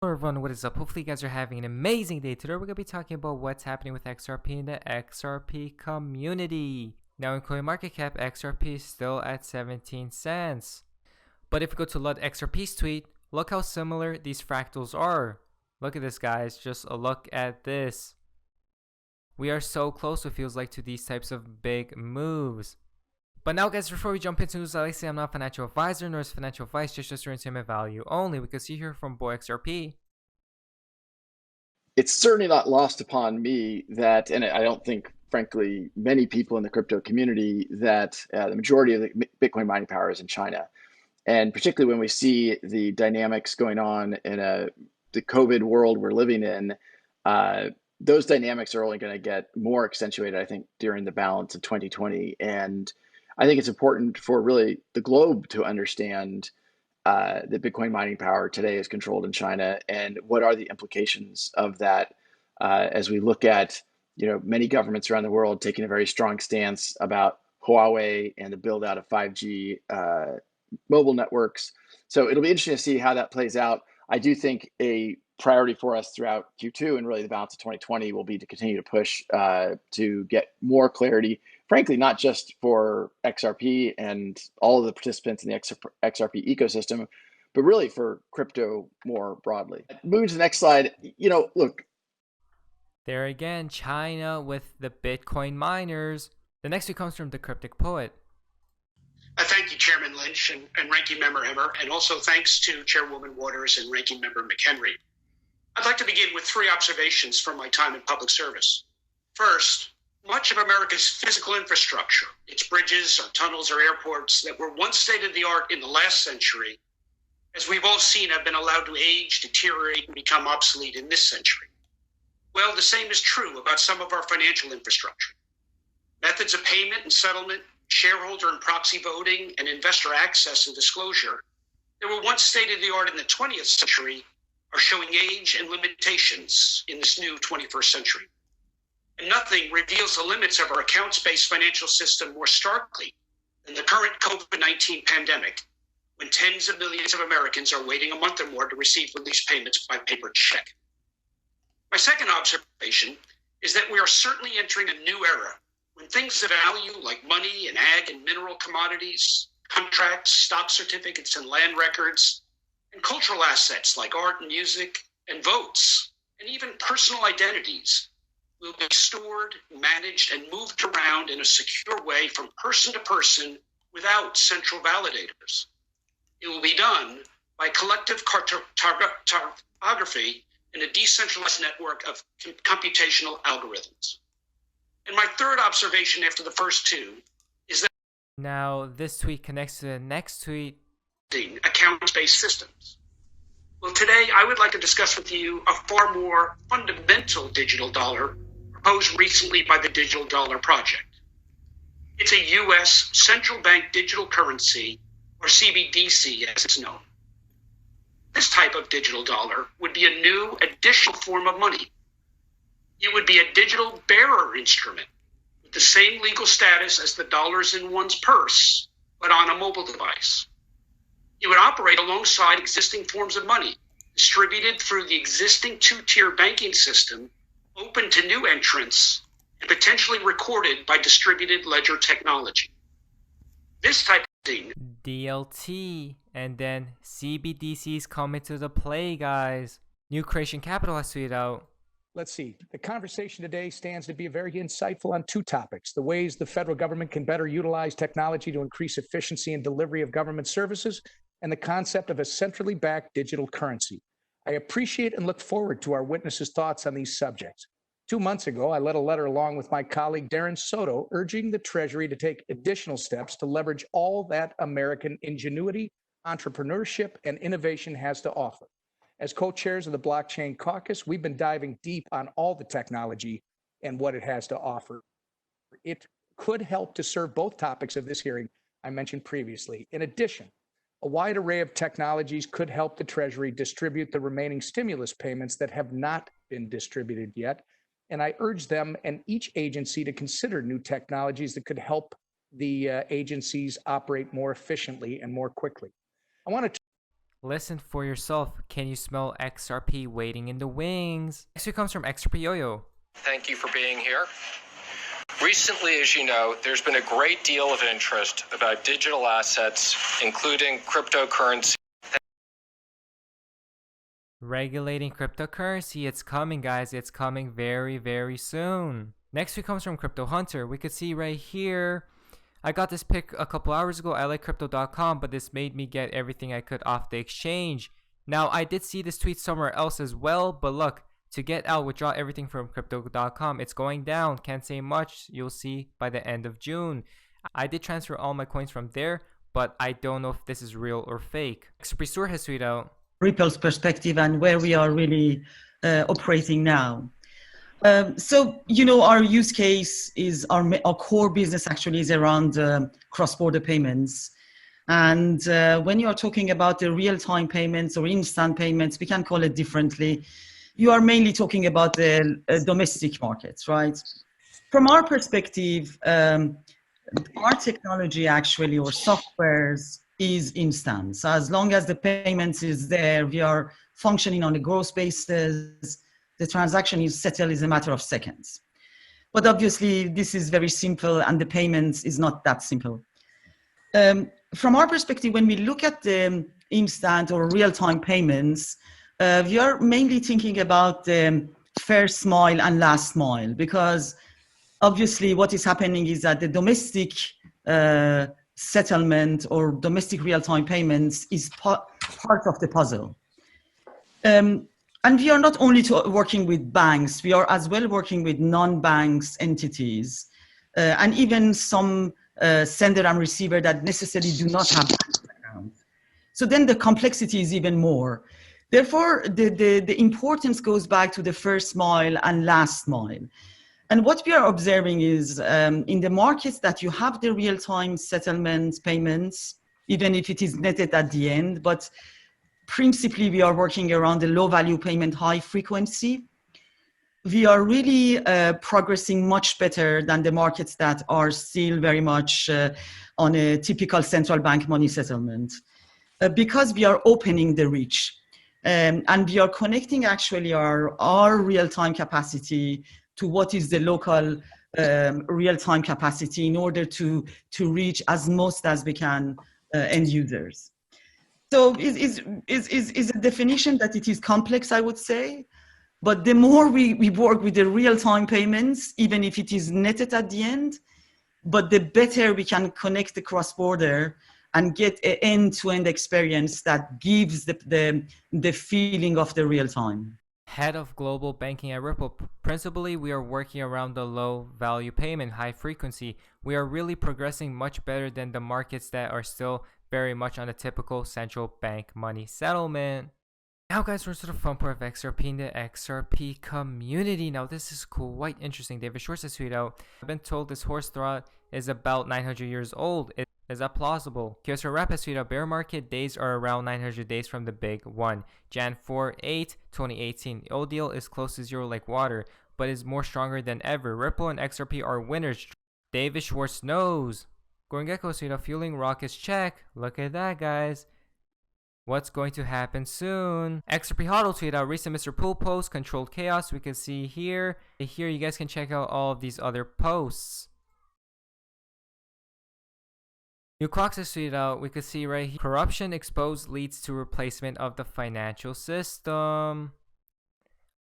Hello everyone, what is up? Hopefully you guys are having an amazing day. Today we're going to be talking about what's happening with XRP in the XRP community. Now in CoinMarketCap, XRP is still at 17 cents. But if we go to LUT XRP's tweet, look how similar these fractals are. Look at this, guys. Just a look at this. We are so close, it feels like, to these types of big moves. But now, guys, before we jump into news, I like to say I'm not a financial advisor, nor is financial advice, just entertainment value only. We can see here from Boy XRP. It's certainly not lost upon me that, and I don't think, frankly, many people in the crypto community, that the majority of the Bitcoin mining power is in China. And particularly when we see the dynamics going on in the COVID world we're living in, those dynamics are only going to get more accentuated, I think, during the balance of 2020. And I think it's important for really the globe to understand that Bitcoin mining power today is controlled in China, and what are the implications of that as we look at many governments around the world taking a very strong stance about Huawei and the build out of 5G mobile networks. So it'll be interesting to see how that plays out. I do think a priority for us throughout Q2 and really the balance of 2020 will be to continue to push to get more clarity, frankly, not just for XRP and all of the participants in the XRP ecosystem, but really for crypto more broadly. Moving to the next slide, look. There again, China with the Bitcoin miners. The next one comes from the Cryptic Poet. Thank you, Chairman Lynch and Ranking Member Emmer, and also thanks to Chairwoman Waters and Ranking Member McHenry. I'd like to begin with three observations from my time in public service. First, much of America's physical infrastructure, its bridges or tunnels or airports that were once state-of-the-art in the last century, as we've all seen, have been allowed to age, deteriorate, and become obsolete in this century. Well, the same is true about some of our financial infrastructure. Methods of payment and settlement, shareholder and proxy voting, and investor access and disclosure that were once state-of-the-art in the 20th century are showing age and limitations in this new 21st century. And nothing reveals the limits of our accounts-based financial system more starkly than the current COVID-19 pandemic, when tens of millions of Americans are waiting a month or more to receive relief payments by paper check. My second observation is that we are certainly entering a new era when things of value like money and ag and mineral commodities, contracts, stock certificates and land records, and cultural assets like art and music and votes, and even personal identities will be stored, managed, and moved around in a secure way from person to person without central validators. It will be done by collective cartography in a decentralized network of computational algorithms. And my third observation after the first two is that now this tweet connects to the next tweet. Account-based systems. Well, today I would like to discuss with you a far more fundamental digital dollar proposed recently by the Digital Dollar Project. It's a U.S. central bank digital currency, or CBDC as it's known. This type of digital dollar would be a new additional form of money. It would be a digital bearer instrument with the same legal status as the dollars in one's purse, but on a mobile device. It would operate alongside existing forms of money, distributed through the existing two-tier banking system, open to new entrants, and potentially recorded by distributed ledger technology. This type of thing, DLT, and then CBDCs come into the play, guys. New Creation Capital has tweeted out. Let's see. The conversation today stands to be very insightful on two topics: the ways the federal government can better utilize technology to increase efficiency and delivery of government services, and the concept of a centrally backed digital currency. I appreciate and look forward to our witnesses' thoughts on these subjects. 2 months ago, I led a letter along with my colleague Darren Soto urging the Treasury to take additional steps to leverage all that American ingenuity, entrepreneurship, and innovation has to offer. As co-chairs of the Blockchain Caucus, we've been diving deep on all the technology and what it has to offer. It could help to serve both topics of this hearing I mentioned previously. In addition, a wide array of technologies could help the Treasury distribute the remaining stimulus payments that have not been distributed yet. And I urge them and each agency to consider new technologies that could help the agencies operate more efficiently and more quickly. I want to Listen for yourself. Can you smell XRP waiting in the wings? Next one comes from XRP Yo-Yo. Thank you for being here. Recently, as you know, there's been a great deal of interest about digital assets, including cryptocurrency. Regulating cryptocurrency, it's coming, guys. It's coming very, very soon. Next week comes from Crypto Hunter. We could see right here, I got this pick a couple hours ago. I like crypto.com, but this made me get everything I could off the exchange. Now, I did see this tweet somewhere else as well, but look, to get out, withdraw everything from crypto.com. It's going down. Can't say much. You'll see by the end of June. I did transfer all my coins from there, but I don't know if this is real or fake. XRP Store has tweeted out Ripple's perspective and where we are really operating now. So, you know, our use case is our core business actually is around cross-border payments. And when you are talking about the real-time payments or instant payments, we can call it differently. You are mainly talking about the domestic markets, right? From our perspective, our technology actually or softwares is instant. So as long as the payments is there, we are functioning on a gross basis. The transaction is settled in a matter of seconds. But obviously, this is very simple and the payments is not that simple. From our perspective, when we look at the instant or real-time payments, we are mainly thinking about the first mile and last mile, because obviously what is happening is that the domestic settlement or domestic real-time payments is part of the puzzle. And we are not only working with banks, we are as well working with non-banks entities and even some sender and receiver that necessarily do not have bank accounts. So then the complexity is even more. Therefore, the importance goes back to the first mile and last mile. And what we are observing is in the markets that you have the real-time settlement payments, even if it is netted at the end, but principally we are working around the low-value payment, high frequency. We are really progressing much better than the markets that are still very much on a typical central bank money settlement because we are opening the reach. And we are connecting actually our real-time capacity to what is the local real-time capacity in order to reach as most as we can end users. So is a definition that it is complex, I would say. But the more we work with the real-time payments, even if it is netted at the end, but the better we can connect the cross-border and get an end-to-end experience that gives the feeling of the real-time. Head of Global Banking at Ripple. Principally, we are working around the low value payment, high frequency. We are really progressing much better than the markets that are still very much on the typical central bank money settlement. Now guys, we're to the fun part of XRP and the XRP community. Now this is quite interesting. David Schwartz has tweeted out, I've been told this horse throat is about 900 years old. Is that plausible? QSR Rap has tweeted out, bear market days are around 900 days from the big one. Jan 4/8, 2018. Old deal is close to zero like water, but is more stronger than ever. Ripple and XRP are winners. David Schwartz knows. Geckos tweeted out, fueling rockets check. Look at that, guys. What's going to happen soon? XRP Hodl tweeted out, recent Mr. Pool post, controlled chaos. We can see here. Here you guys can check out all of these other posts. New Clocks has tweeted out, we could see right here, corruption exposed leads to replacement of the financial system.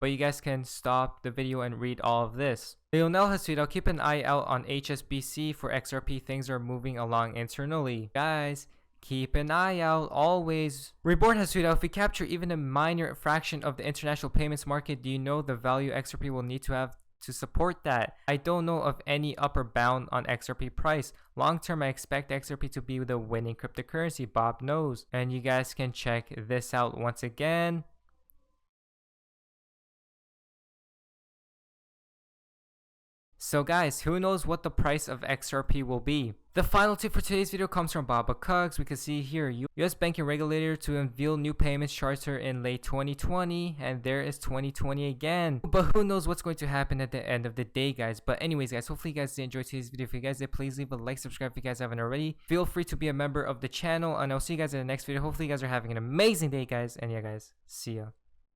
But you guys can stop the video and read all of this. Lionel has tweeted out, keep an eye out on HSBC for XRP. Things are moving along internally. Guys, keep an eye out always. Reborn has tweeted out, if we capture even a minor fraction of the international payments market, do you know the value XRP will need to have to support that? I don't know of any upper bound on XRP price. Long term, I expect XRP to be the winning cryptocurrency. Bob knows. And you guys can check this out once again. So guys, who knows what the price of XRP will be? The final tip for today's video comes from Baba Cugs. We can see here, US banking regulator to unveil new payments charter in late 2020, and there is 2020 again. But who knows what's going to happen at the end of the day, guys. But anyways, guys, hopefully you guys did enjoy today's video. If you guys did, please leave a like, subscribe if you guys haven't already. Feel free to be a member of the channel, and I'll see you guys in the next video. Hopefully you guys are having an amazing day, guys. And yeah, guys, see ya.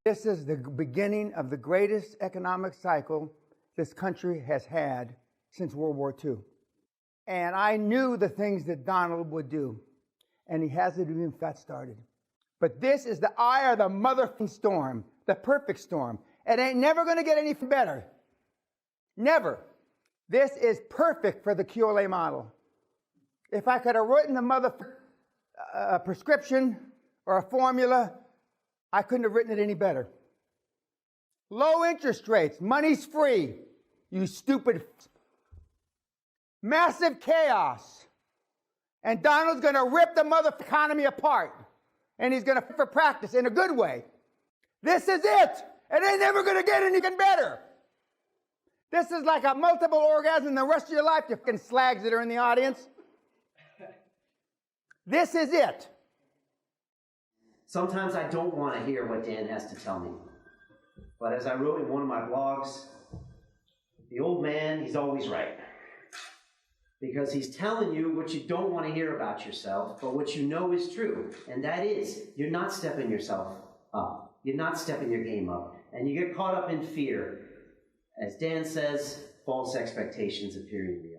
This is the beginning of the greatest economic cycle this country has had since World War II. And I knew the things that Donald would do, and he hasn't even got started. But this is the eye of the motherfucking storm, the perfect storm. It ain't never going to get any better. Never. This is perfect for the QLA model. If I could have written a prescription or a formula, I couldn't have written it any better. Low interest rates, money's free, you stupid. Massive chaos. And Donald's going to rip the mother economy apart. And he's going to for practice in a good way. This is it. It ain't never going to get anything better. This is like a multiple orgasm the rest of your life, you fucking slags that are in the audience. This is it. Sometimes I don't want to hear what Dan has to tell me. But as I wrote in one of my blogs, the old man, he's always right. Because he's telling you what you don't want to hear about yourself, but what you know is true. And that is, you're not stepping yourself up. You're not stepping your game up. And you get caught up in fear. As Dan says, false expectations appearing real.